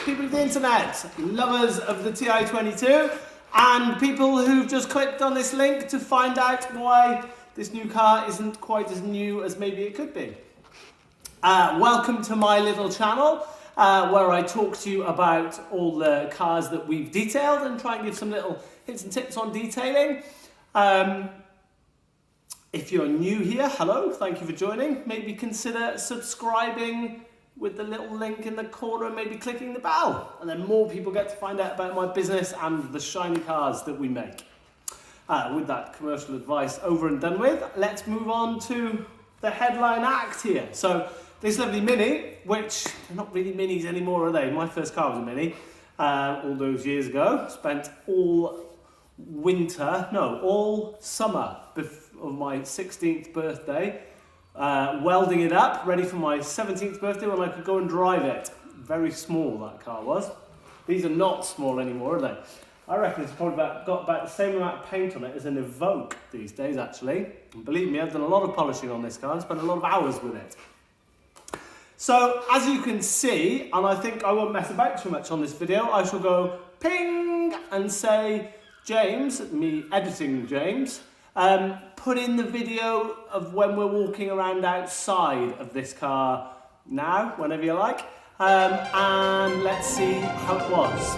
people of the internet, lovers of the TI-22, and people who've just clicked on this link to find out why this new car isn't quite as new as maybe it could be. Welcome to my little channel where I talk to you about all the cars that we've detailed and try and give some little hints and tips on detailing. If you're new here, hello, thank you for joining. Maybe consider subscribing with the little link in the corner and maybe clicking the bell. And then more people get to find out about my business and the shiny cars that we make. With that commercial advice over and done with, let's move on to the headline act here. So this lovely Mini, which they're not really Minis anymore, are they? My first car was a Mini all those years ago. Spent all summer of my 16th birthday welding it up, ready for my 17th birthday when I could go and drive it. Very small that car was. These are not small anymore, are they? I reckon it's probably got about the same amount of paint on it as an Evoque these days, actually. And believe me, I've done a lot of polishing on this car and spent a lot of hours with it. So, as you can see, and I think I won't mess about too much on this video, I shall go ping and say, James, me editing James, put in the video of when we're walking around outside of this car now, whenever you like, and let's see how it was.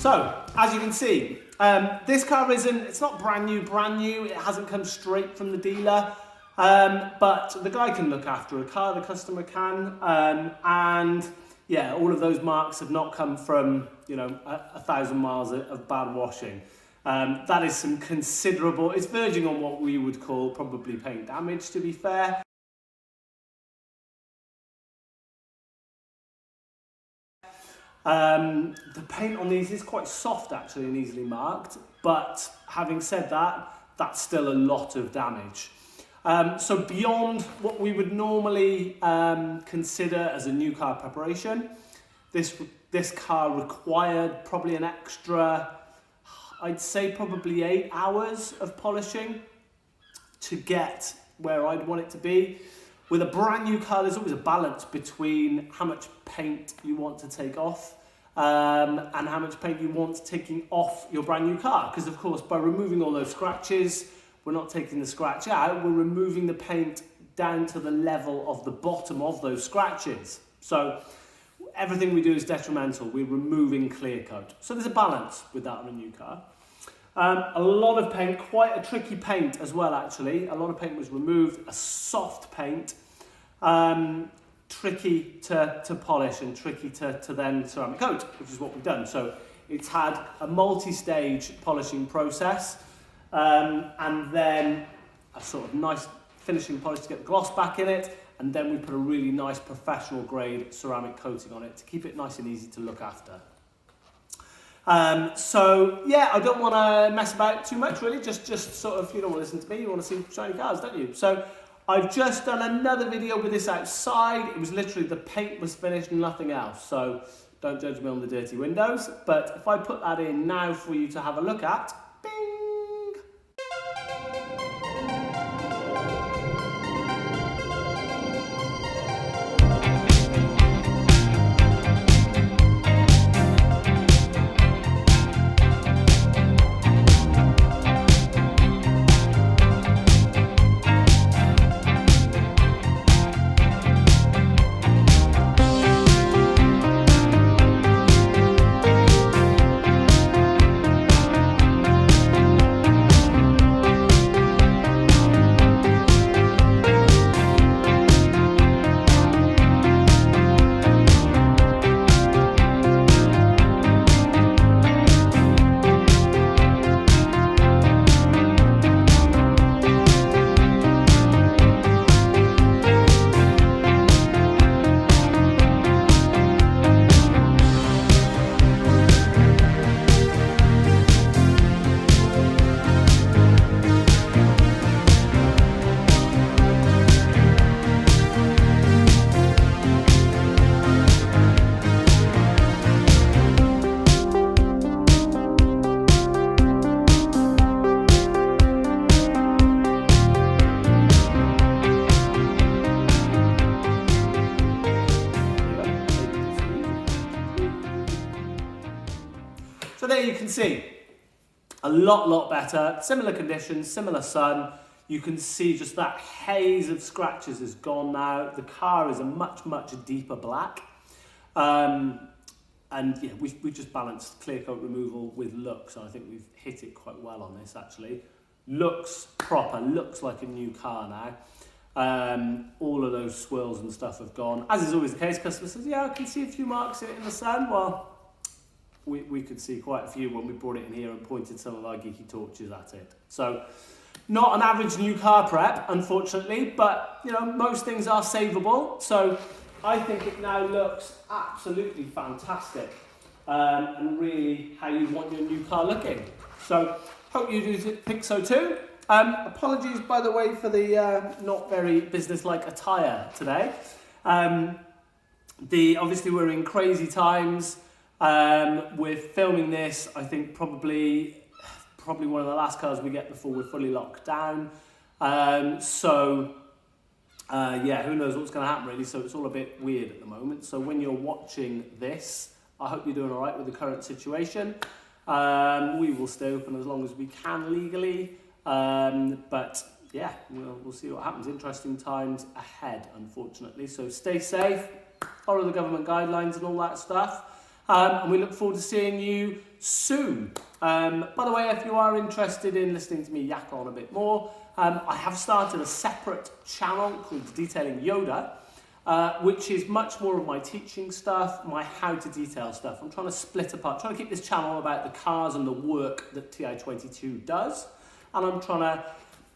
So, as you can see, this car it's not brand new, it hasn't come straight from the dealer, but the guy can look after a car, the customer can, and yeah, all of those marks have not come from, 1,000 miles of bad washing. That is some considerable, it's verging on what we would call probably paint damage, to be fair. The paint on these is quite soft actually and easily marked, but having said that, that's still a lot of damage. So beyond what we would normally consider as a new car preparation, this car required probably an extra, I'd say probably 8 hours of polishing to get where I'd want it to be. With a brand new car, there's always a balance between how much paint you want to take off and how much paint you want taking off your brand new car. Because of course, by removing all those scratches, we're not taking the scratch out, we're removing the paint down to the level of the bottom of those scratches. So everything we do is detrimental. We're removing clear coat. So there's a balance with that on a new car. A lot of paint, quite a tricky paint as well actually. A lot of paint was removed, a soft paint, tricky to polish and tricky to then ceramic coat, which is what we've done. So it's had a multi-stage polishing process and then a sort of nice finishing polish to get the gloss back in it, and then we put a really nice professional grade ceramic coating on it to keep it nice and easy to look after. So yeah, I don't want to mess about too much really, just sort of, you don't want to listen to me, you want to see shiny cars, don't you? So I've just done another video with this outside. It was literally the paint was finished and nothing else, so don't judge me on the dirty windows. But if I put that in now for you to have a look at, bing! So there you can see, a lot better, similar conditions, similar sun. You can see just that haze of scratches is gone now. The car is a much deeper black. And yeah, we just balanced clear coat removal with looks, and I think we've hit it quite well on this actually. Looks proper, looks like a new car now. All of those swirls and stuff have gone. As is always the case, customer says, yeah, I can see a few marks in the sun. Well, we could see quite a few when we brought it in here and pointed some of our geeky torches at it. So, not an average new car prep, unfortunately, but you know, most things are savable. So, I think it now looks absolutely fantastic and really how you want your new car looking. So, hope you do think so too. Apologies, by the way, for the not very business-like attire today. Obviously, we're in crazy times. We're filming this, I think, probably one of the last cars we get before we're fully locked down. Yeah, who knows what's going to happen really, so it's all a bit weird at the moment. So when you're watching this, I hope you're doing all right with the current situation. We will stay open as long as we can legally, but yeah, we'll see what happens. Interesting times ahead, unfortunately. So stay safe, follow the government guidelines and all that stuff. And we look forward to seeing you soon. By the way, if you are interested in listening to me yak on a bit more, I have started a separate channel called Detailing Yoda, which is much more of my teaching stuff, my how to detail stuff. I'm trying to split apart, trying to keep this channel about the cars and the work that TI22 does. And I'm trying to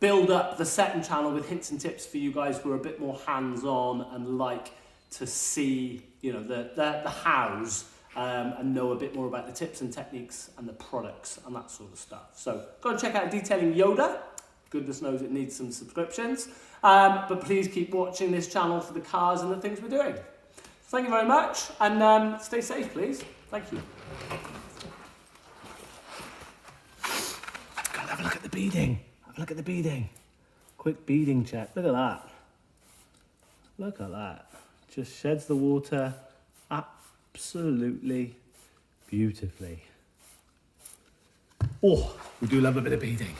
build up the second channel with hints and tips for you guys who are a bit more hands-on and like to see, you know, the hows. And know a bit more about the tips and techniques and the products and that sort of stuff. So go and check out Detailing Yoda. Goodness knows it needs some subscriptions. But please keep watching this channel for the cars and the things we're doing. Thank you very much, and stay safe, please. Thank you. Come have a look at the beading. Have a look at the beading. Quick beading check. Look at that. Look at that. Just sheds the water absolutely beautifully. Oh, we do love a bit of beading.